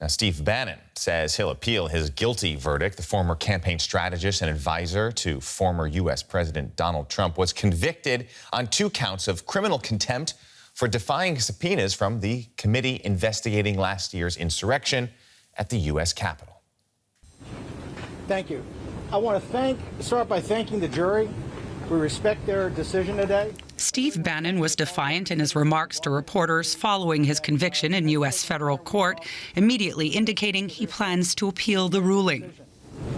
Now, Steve Bannon says he'll appeal his guilty verdict. The former campaign strategist and advisor to former U.S. President Donald Trump was convicted on 2 counts of criminal contempt for defying subpoenas from the committee investigating last year's insurrection at the U.S. Capitol. Thank you. I want to start by thanking the jury. We respect their decision today. Steve Bannon was defiant in his remarks to reporters following his conviction in U.S. federal court, immediately indicating he plans to appeal the ruling.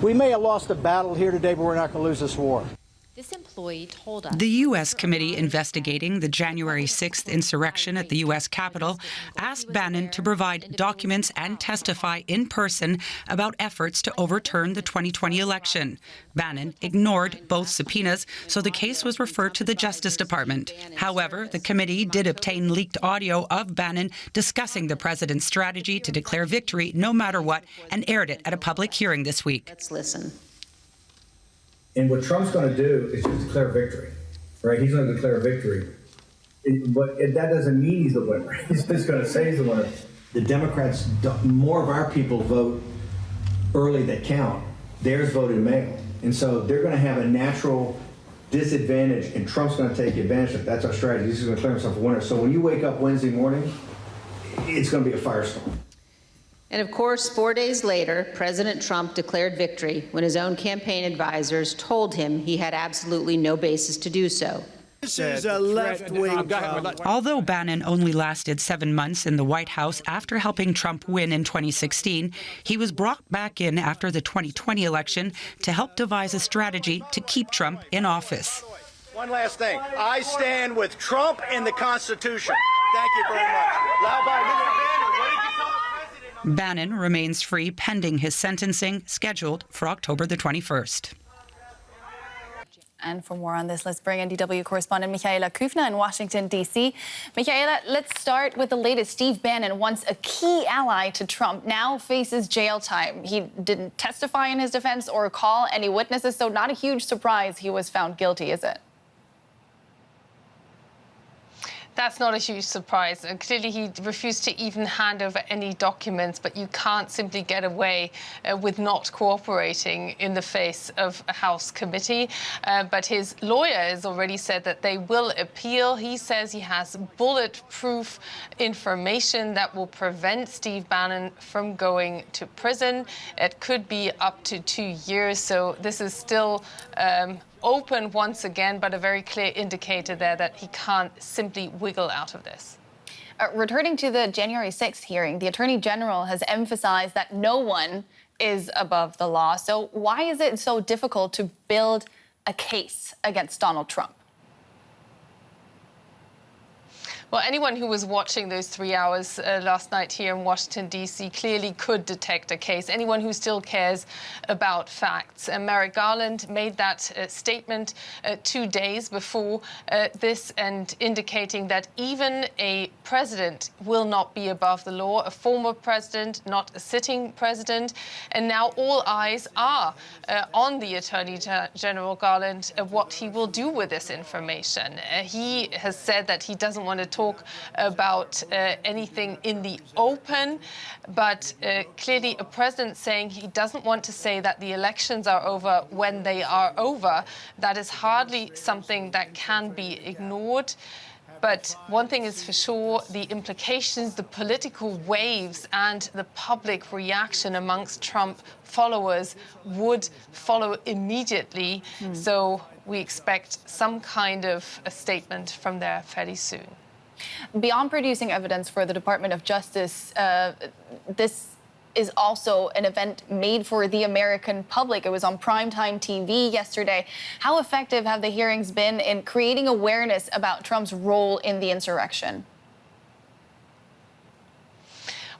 We may have lost a battle here today, but we're not going to lose this war. This employee told us. The U.S. committee investigating the January 6th insurrection at the U.S. Capitol asked Bannon to provide documents and testify in person about efforts to overturn the 2020 election. Bannon ignored both subpoenas, so the case was referred to the Justice Department. However, the committee did obtain leaked audio of Bannon discussing the president's strategy to declare victory no matter what and aired it at a public hearing this week. Let's listen. And what Trump's going to do is just declare victory, right? He's going to declare victory. But that doesn't mean he's the winner. He's just going to say he's the winner. The Democrats, more of our people vote early that count. Theirs voted mail. And so they're going to have a natural disadvantage, and Trump's going to take advantage of it. That's our strategy. He's going to declare himself a winner. So when you wake up Wednesday morning, it's going to be a firestorm. And of course, 4 days later, President Trump declared victory when his own campaign advisors told him he had absolutely no basis to do so. This is a left-wing. Although Bannon only lasted 7 months in the White House after helping Trump win in 2016, he was brought back in after the 2020 election to help devise a strategy to keep Trump in office. One last thing. I stand with Trump and the Constitution. Thank you very much. Loud by Bannon remains free pending his sentencing, scheduled for October the 21st. And for more on this, let's bring in DW correspondent Michaela Kufner in Washington, D.C. Michaela, let's start with the latest. Steve Bannon, once a key ally to Trump, now faces jail time. He didn't testify in his defense or call any witnesses, so not a huge surprise he was found guilty, is it? That's not a huge surprise. Clearly, he refused to even hand over any documents, but you can't simply get away with not cooperating in the face of a House committee. But his lawyer has already said that they will appeal. He says he has bulletproof information that will prevent Steve Bannon from going to prison. It could be up to 2 years. So this is still open once again, but a very clear indicator there that he can't simply wiggle out of this. Returning to the January 6th hearing, the Attorney General has emphasized that no one is above the law. So why is it so difficult to build a case against Donald Trump? Well, anyone who was watching those 3 hours last night here in Washington, D.C. clearly could detect a case. Anyone who still cares about facts. Merrick Garland made that statement 2 days before this, and indicating that even a president will not be above the law, a former president, not a sitting president. And now all eyes are on the Attorney General Garland, what he will do with this information. He has said that he doesn't want to talk about anything in the open, but clearly a president saying he doesn't want to say that the elections are over when they are over, that is hardly something that can be ignored. But one thing is for sure, the implications, the political waves and the public reaction amongst Trump followers would follow immediately. So we expect some kind of a statement from there fairly soon. Beyond producing evidence for the Department of Justice, this is also an event made for the American public. It was on primetime TV yesterday. How effective have the hearings been in creating awareness about Trump's role in the insurrection?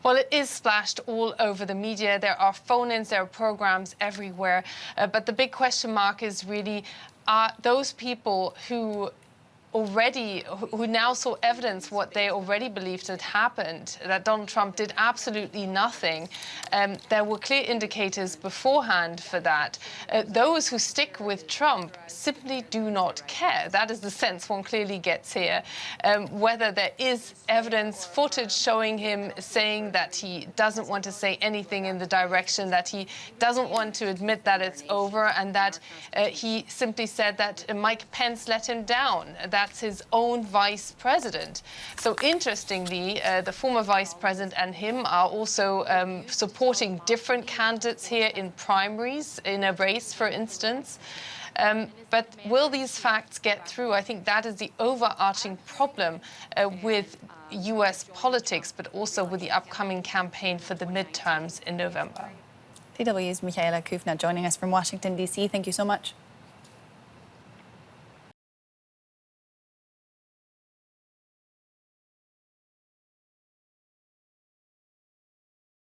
Well, it is splashed all over the media. There are phone-ins, there are programs everywhere. But the big question mark is really, are those people who who now saw evidence what they already believed had happened, that Donald Trump did absolutely nothing. There were clear indicators beforehand for that. Those who stick with Trump simply do not care. That is the sense one clearly gets here. Whether there is evidence, footage showing him saying that he doesn't want to say anything in the direction, that he doesn't want to admit that it's over, and that he simply said that Mike Pence let him down. That's his own vice president. So interestingly, the former vice president and him are also supporting different candidates here in primaries, in a race, for instance. But will these facts get through? I think that is the overarching problem with US politics, but also with the upcoming campaign for the midterms in November. DW's Michaela Kufner joining us from Washington, D.C. Thank you so much.